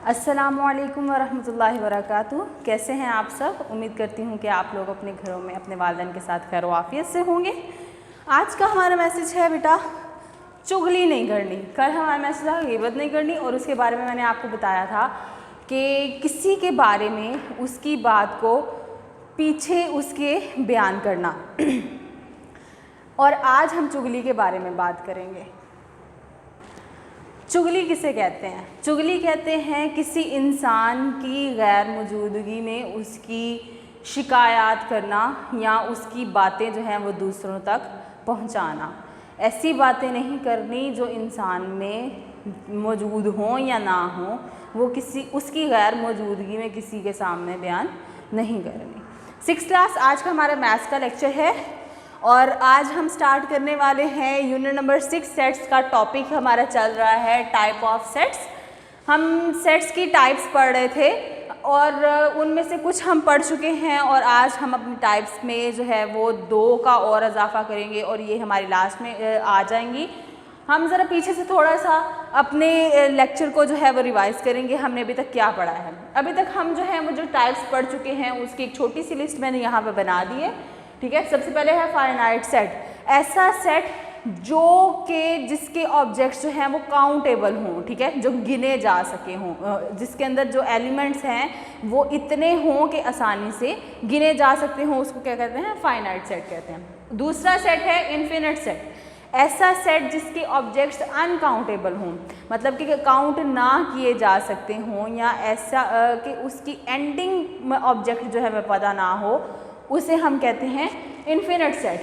अस्सलामुअलैकुम वरहमतुल्लाहि वबरकातुहू। कैसे हैं आप सब? उम्मीद करती हूँ कि आप लोग अपने घरों में अपने वालिदैन के साथ खैर आफियत से होंगे। आज का हमारा मैसेज है बेटा चुगली नहीं करनी। कल हमारा मैसेज था ग़ीबत नहीं करनी और उसके बारे में मैंने आपको बताया था कि किसी के बारे में उसकी बात को पीछे उसके बयान करना और आज हम चुगली के बारे में बात करेंगे। चुगली किसे कहते हैं? चुगली कहते हैं किसी इंसान की गैर मौजूदगी में उसकी शिकायत करना या उसकी बातें जो हैं वो दूसरों तक पहुंचाना। ऐसी बातें नहीं करनी जो इंसान में मौजूद हों या ना हों, वो उसकी गैर मौजूदगी में किसी के सामने बयान नहीं करनी। 6th क्लास आज का हमारा मैथ्स का लेक्चर है और आज हम स्टार्ट करने वाले हैं यूनिट नंबर 6। सेट्स का टॉपिक हमारा चल रहा है टाइप ऑफ सेट्स। हम सेट्स की टाइप्स पढ़ रहे थे और उनमें से कुछ हम पढ़ चुके हैं और आज हम अपनी टाइप्स में जो है वो 2 का और इजाफा करेंगे और ये हमारी लास्ट में आ जाएंगी। हम ज़रा पीछे से थोड़ा सा अपने लेक्चर को जो है वो रिवाइज़ करेंगे। हमने अभी तक क्या पढ़ा है। अभी तक हम जो है वो जो टाइप्स पढ़ चुके हैं उसकी एक छोटी सी लिस्ट मैंने यहाँ पर बना दी है। ठीक है, सबसे पहले है फाइनाइट सेट। ऐसा सेट जो कि जिसके ऑब्जेक्ट्स जो हैं वो काउंटेबल हों, ठीक है, जो गिने जा सके हों, जिसके अंदर जो एलिमेंट्स हैं वो इतने हों कि आसानी से गिने जा सकते हों, उसको क्या कहते हैं? फाइनाइट सेट कहते हैं। दूसरा सेट है इन्फिनिट सेट। ऐसा सेट जिसके ऑब्जेक्ट्स अनकाउंटेबल हों, मतलब कि काउंट ना किए जा सकते हों या ऐसा कि उसकी एंडिंग ऑब्जेक्ट जो है वह पता ना हो, उसे हम कहते हैं infinite set.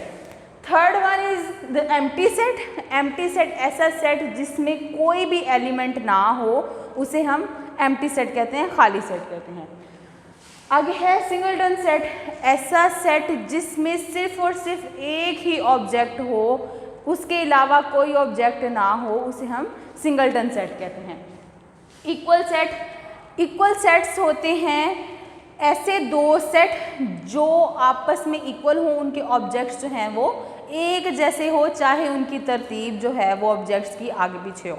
Third one is the empty set. Empty set ऐसा सेट जिसमें कोई भी एलिमेंट ना हो, उसे हम एम्प्टी सेट कहते हैं, खाली सेट कहते हैं। आगे है सिंगलटन सेट। ऐसा सेट जिसमें सिर्फ और सिर्फ एक ही ऑब्जेक्ट हो, उसके अलावा कोई ऑब्जेक्ट ना हो, उसे हम सिंगलटन सेट कहते हैं। Equal set. इक्वल सेट्स होते हैं ऐसे 2 सेट जो आपस में इक्वल हो, उनके ऑब्जेक्ट्स जो हैं वो एक जैसे हो, चाहे उनकी तरतीब जो है वो ऑब्जेक्ट्स की आगे पीछे हो,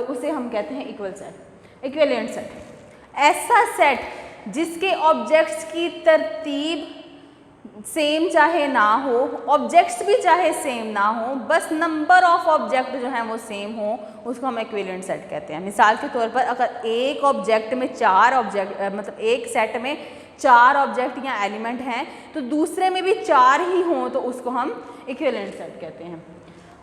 उसे हम कहते हैं इक्वल सेट। Equivalent set. ऐसा सेट जिसके ऑब्जेक्ट्स की तरतीब सेम चाहे ना हो, ऑब्जेक्ट्स भी चाहे सेम ना हो, बस नंबर ऑफ ऑब्जेक्ट जो हैं वो सेम हो, उसको हम इक्विवेलेंट सेट कहते हैं। मिसाल के तौर पर अगर एक ऑब्जेक्ट में 4 ऑब्जेक्ट मतलब एक सेट में 4 ऑब्जेक्ट या एलिमेंट हैं तो दूसरे में भी 4 ही हों तो उसको हम इक्विवेलेंट सेट कहते हैं।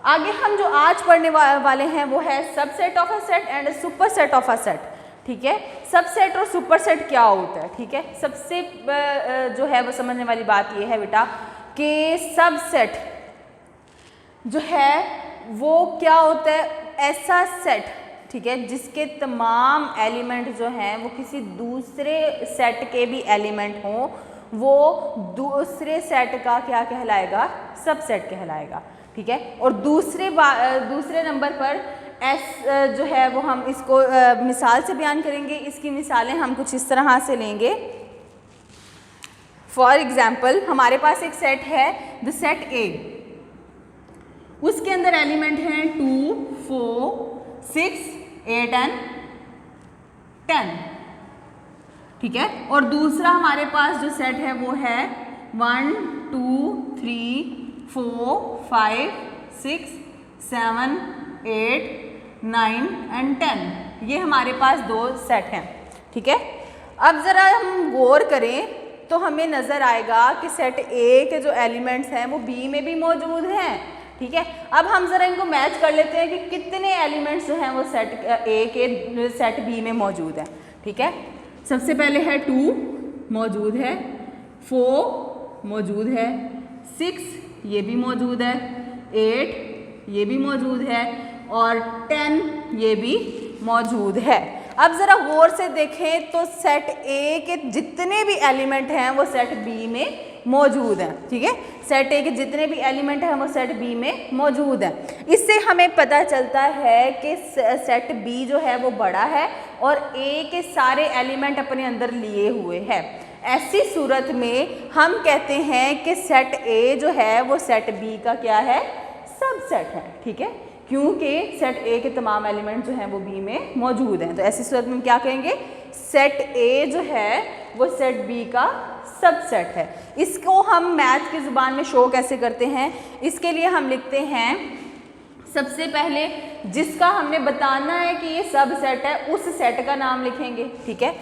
आगे हम जो आज पढ़ने वाले हैं वो है subset of a set and super set of a set. ठीक है, सबसेट और सुपर सेट क्या होता है? ठीक है, सबसे जो है वो समझने वाली बात ये है बेटा कि सबसेट जो है वो क्या होता है? ऐसा सेट, ठीक है, जिसके तमाम एलिमेंट जो हैं वो किसी दूसरे सेट के भी एलिमेंट हों, वो दूसरे सेट का क्या कहलाएगा? सबसेट कहलाएगा। ठीक है, और दूसरे नंबर पर जो है वो हम इसको मिसाल से बयान करेंगे। इसकी मिसालें हम कुछ इस तरह से लेंगे। फॉर एग्जाम्पल हमारे पास एक सेट है द सेट ए, उसके अंदर एलिमेंट हैं 2, 4, 6, 8 एंड 10। ठीक है, और दूसरा हमारे पास जो सेट है वो है 1, 2, 3, 4, 5, 6, 7, 8, 9 एंड 10। ये हमारे पास 2 सेट हैं। ठीक है, अब ज़रा हम गौर करें तो हमें नज़र आएगा कि सेट ए के जो एलिमेंट्स हैं वो बी में भी मौजूद हैं। ठीक है, अब हम ज़रा इनको मैच कर लेते हैं कि कितने एलिमेंट्स जो हैं वो सेट ए के सेट बी में मौजूद हैं। ठीक है, सबसे पहले है 2 मौजूद है, 4 मौजूद है, 6 ये भी मौजूद है, 8 ये भी मौजूद है और 10 ये भी मौजूद है। अब ज़रा गौर से देखें तो सेट ए के जितने भी एलिमेंट हैं वो सेट बी में मौजूद हैं। ठीक है, सेट ए के जितने भी एलिमेंट हैं वो सेट बी में मौजूद हैं। इससे हमें पता चलता है कि सेट बी जो है वो बड़ा है और ए के सारे एलिमेंट अपने अंदर लिए हुए हैं। ऐसी सूरत में हम कहते हैं कि सेट ए जो है वो सेट बी का क्या है? सबसेट है। ठीक है, क्योंकि सेट ए के तमाम एलिमेंट जो हैं वो बी में मौजूद हैं। तो ऐसी सूरत में हम क्या कहेंगे, सेट ए जो है वो सेट बी का सबसेट है। इसको हम मैथ की ज़ुबान में शो कैसे करते हैं, इसके लिए हम लिखते हैं सबसे पहले जिसका हमने बताना है कि ये सबसेट है उस सेट का नाम लिखेंगे, ठीक है।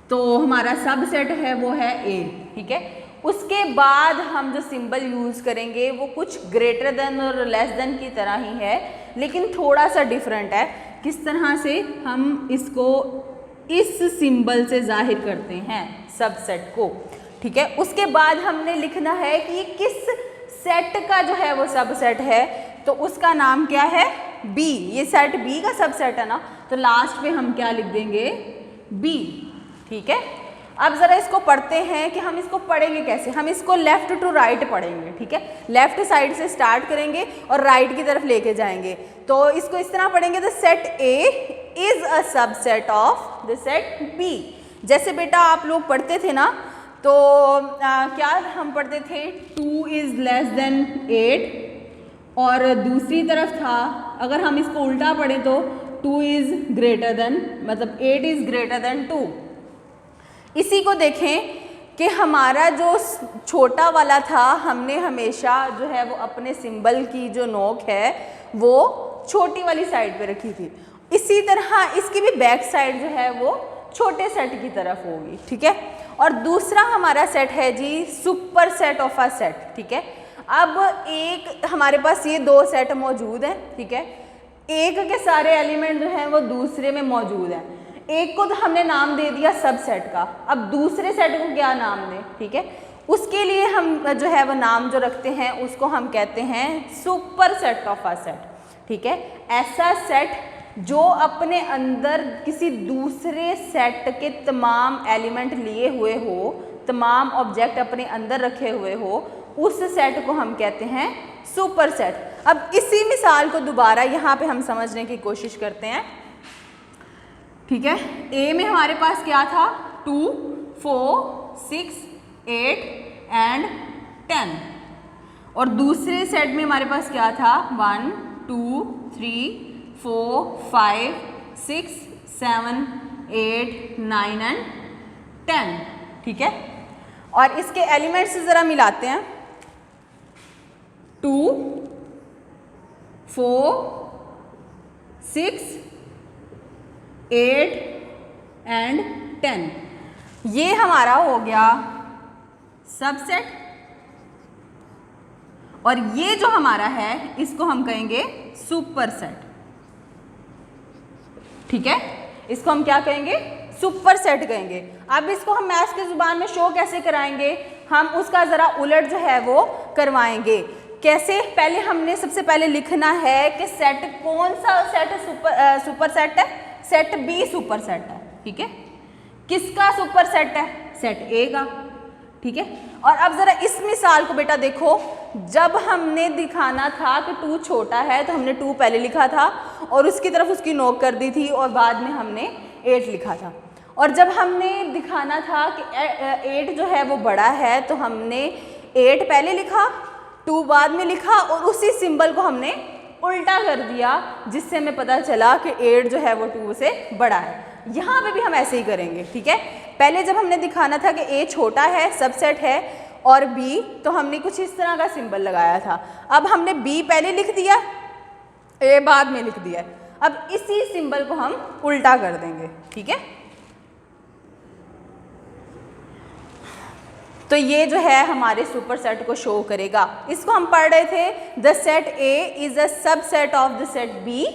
तो हमारा सबसेट है वो है ए, ठीक है। उसके बाद हम जो सिंबल यूज़ करेंगे वो कुछ ग्रेटर देन और लेस देन की तरह ही है, लेकिन थोड़ा सा डिफरेंट है। किस तरह से हम इसको इस सिंबल से जाहिर करते हैं सबसेट को, ठीक है। उसके बाद हमने लिखना है कि ये किस सेट का जो है वो सबसेट है, तो उसका नाम क्या है, बी। ये सेट बी का सबसेट है ना, तो लास्ट पे हम क्या लिख देंगे, बी, ठीक है। अब ज़रा इसको पढ़ते हैं कि हम इसको पढ़ेंगे कैसे। हम इसको लेफ़्ट टू राइट पढ़ेंगे, ठीक है। लेफ़्ट साइड से स्टार्ट करेंगे और राइट की तरफ लेके जाएंगे। तो इसको इस तरह पढ़ेंगे, the set A is a subset of the set B. जैसे बेटा आप लोग पढ़ते थे ना, तो क्या हम पढ़ते थे, 2 इज़ लेस देन 8, और दूसरी तरफ था अगर हम इसको उल्टा पढ़ें तो 2 इज़ ग्रेटर देन, मतलब 8 इज़ ग्रेटर देन 2। इसी को देखें कि हमारा जो छोटा वाला था, हमने हमेशा जो है वो अपने सिंबल की जो नोक है वो छोटी वाली साइड पे रखी थी। इसी तरह इसकी भी बैक साइड जो है वो छोटे सेट की तरफ होगी, ठीक है। और दूसरा हमारा सेट है जी super set of a set, ठीक है। अब एक हमारे पास ये दो सेट मौजूद हैं, ठीक है। एक के सारे एलिमेंट जो हैं वो दूसरे में मौजूद हैं। एक को तो हमने नाम दे दिया सबसेट का, अब दूसरे सेट को क्या नाम दें, ठीक है। उसके लिए हम जो है वो नाम जो रखते हैं उसको हम कहते हैं super set of a set, ठीक है। ऐसा सेट जो अपने अंदर किसी दूसरे सेट के तमाम एलिमेंट लिए हुए हो, तमाम ऑब्जेक्ट अपने अंदर रखे हुए हो, उस सेट को हम कहते हैं सुपर सेट। अब इसी मिसाल को दोबारा यहाँ पे हम समझने की कोशिश करते हैं, ठीक है। ए में हमारे पास क्या था, 2, 4, 6, 8 एंड 10, और दूसरे सेट में हमारे पास क्या था, 1, 2, 3, 4, 5, 6, 7, 8, 9 एंड 10, ठीक है। और इसके एलिमेंट्स ज़रा मिलाते हैं, 2, 4, 6, 8 एंड 10, ये हमारा हो गया सबसेट। और ये जो हमारा है इसको हम कहेंगे सुपर सेट, ठीक है। इसको हम क्या कहेंगे, सुपर सेट कहेंगे। अब इसको हम मैथ्स की जुबान में शो कैसे कराएंगे, हम उसका ज़रा उलट जो है वो करवाएंगे। कैसे, पहले हमने सबसे पहले लिखना है कि सेट कौन सा सेट सुपर सेट है, सेट बी सुपर सेट है, ठीक है। किसका सुपर सेट है, सेट ए का, ठीक है। और अब ज़रा इस मिसाल को बेटा देखो, जब हमने दिखाना था कि 2 छोटा है तो हमने 2 पहले लिखा था और उसकी तरफ उसकी नोक कर दी थी और बाद में हमने 8 लिखा था। और जब हमने दिखाना था कि 8 जो है वो बड़ा है तो हमने 8 पहले लिखा, 2 बाद में लिखा और उसी सिंबल को हमने उल्टा कर दिया, जिससे हमें पता चला कि 8 जो है वो 2 से बड़ा है। यहाँ पे भी हम ऐसे ही करेंगे, ठीक है। पहले जब हमने दिखाना था कि ए छोटा है, सबसेट है, और बी, तो हमने कुछ इस तरह का सिंबल लगाया था। अब हमने बी पहले लिख दिया, ए बाद में लिख दिया। अब इसी सिंबल को हम उल्टा कर देंगे, ठीक है। तो ये जो है हमारे सुपर सेट को शो करेगा। इसको हम पढ़ रहे थे, the set A is a subset of the set B,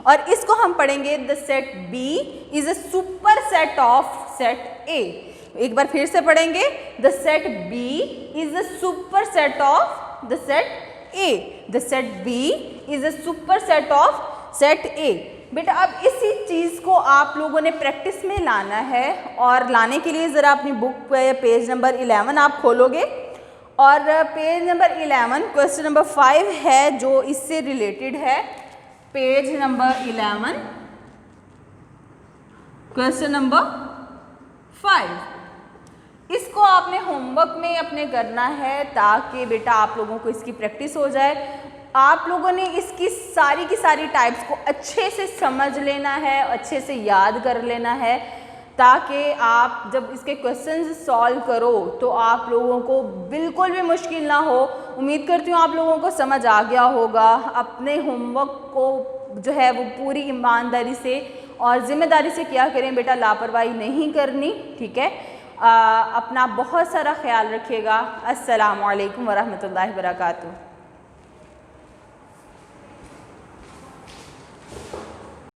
और इसको हम पढ़ेंगे the set B is a super set of set A. एक बार फिर से पढ़ेंगे, the set B is a super set of the set A, the set B is a super set of set A. बेटा अब इसी चीज़ को आप लोगों ने प्रैक्टिस में लाना है, और लाने के लिए ज़रा अपनी बुक पे पेज नंबर 11 आप खोलोगे, और पेज नंबर 11 क्वेश्चन नंबर 5 है जो इससे रिलेटेड है। पेज नंबर 11 क्वेश्चन नंबर 5, इसको आपने होमवर्क में अपने करना है ताकि बेटा आप लोगों को इसकी प्रैक्टिस हो जाए। आप लोगों ने इसकी सारी की सारी टाइप्स को अच्छे से समझ लेना है, अच्छे से याद कर लेना है, ताकि आप जब इसके क्वेश्चंस सॉल्व करो तो आप लोगों को बिल्कुल भी मुश्किल ना हो। उम्मीद करती हूँ आप लोगों को समझ आ गया होगा। अपने होमवर्क को जो है वो पूरी ईमानदारी से और ज़िम्मेदारी से किया करें बेटा, लापरवाही नहीं करनी, ठीक है। अपना बहुत सारा ख्याल रखिएगा। अस्सलामु अलैकुम वरहमतुल्लाहि वबरकातुहू।